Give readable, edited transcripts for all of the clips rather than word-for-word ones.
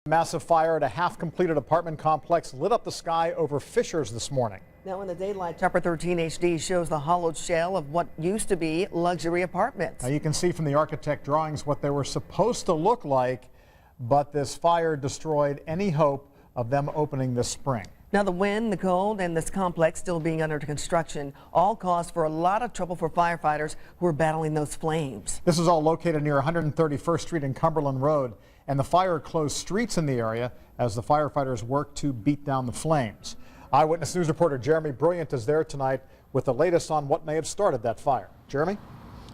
Massive fire at a half-completed apartment complex lit up the sky over Fishers this morning. Now in the daylight, Chopper 13 HD shows the hollowed shell of what used to be luxury apartments. Now you can see from the architect drawings what they were supposed to look like, but this fire destroyed any hope of them opening this spring. Now the wind, the cold, and this complex still being under construction all caused for a lot of trouble for firefighters who are battling those flames. This is all located near 131st Street and Cumberland Road, and the fire closed streets in the area as the firefighters work to beat down the flames. Eyewitness News reporter Jeremy Brilliant is there tonight with the latest on what may have started that fire. Jeremy?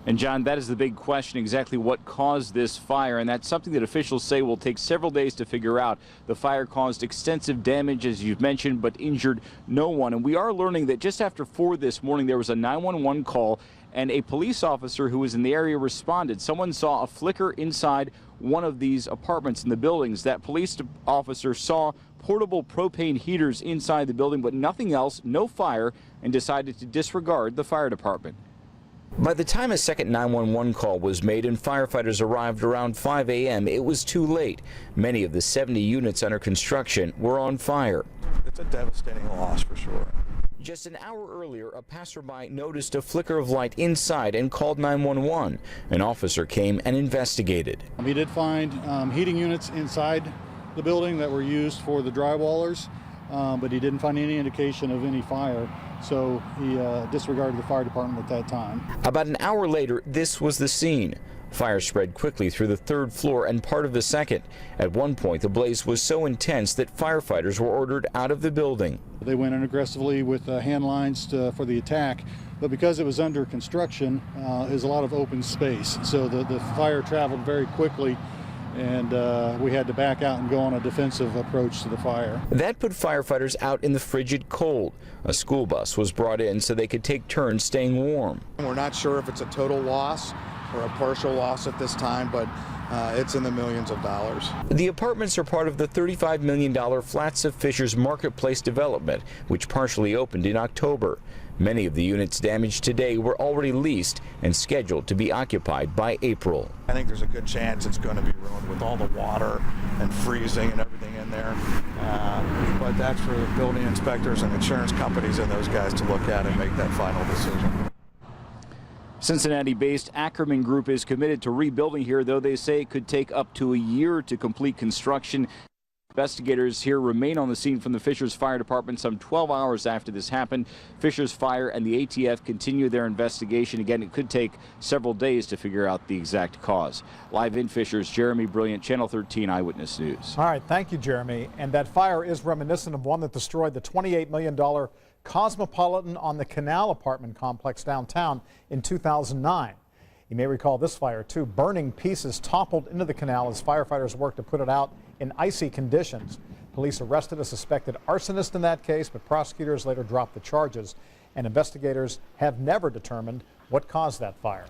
And John, that is the big question, exactly what caused this fire, and that's something that officials say will take several days to figure out. The fire caused extensive damage, as you've mentioned, but injured no one. And we are learning that just after 4 this morning, there was a 911 call, and a police officer who was in the area responded. Someone saw a flicker inside one of these apartments in the buildings. That police officer saw portable propane heaters inside the building, but nothing else, no fire, and decided to disregard the fire department. By the time a second 911 call was made and firefighters arrived around 5 a.m., it was too late. Many of the 70 units under construction were on fire. It's a devastating loss for sure. Just an hour earlier, a passerby noticed a flicker of light inside and called 911. An officer came and investigated. He did find heating units inside the building that were used for the drywallers, but he didn't find any indication of any fire. So he disregarded the fire department at that time. About an hour later, this was the scene. Fire spread quickly through the 3rd floor and part of the 2nd. At one point, the blaze was so intense that firefighters were ordered out of the building. They went in aggressively with hand lines for the attack, but because it was under construction, there's a lot of open space. So the fire traveled very quickly, and we had to back out and go on a defensive approach to the fire. That put firefighters out in the frigid cold. A school bus was brought in so they could take turns staying warm. We're not sure if it's a total loss or a partial loss at this time, but it's in the millions of dollars. The apartments are part of the $35 million Flats of Fishers Marketplace development, which partially opened in October. Many of the units damaged today were already leased and scheduled to be occupied by April. I think there's a good chance it's going to be ruined with all the water and freezing and everything in there. But that's for the building inspectors and insurance companies and those guys to look at and make that final decision. Cincinnati-based Ackerman Group is committed to rebuilding here, though they say it could take up to a year to complete construction. Investigators here remain on the scene from the Fishers Fire Department some 12 hours after this happened. Fishers Fire and the ATF continue their investigation. Again, it could take several days to figure out the exact cause. Live in Fishers, Jeremy Brilliant, Channel 13 Eyewitness News. All right, thank you, Jeremy. And that fire is reminiscent of one that destroyed the $28 million Cosmopolitan on the Canal apartment complex downtown in 2009. You may recall this fire, too. Burning pieces toppled into the canal as firefighters worked to put it out in icy conditions. Police arrested a suspected arsonist in that case, but prosecutors later dropped the charges, and investigators have never determined what caused that fire.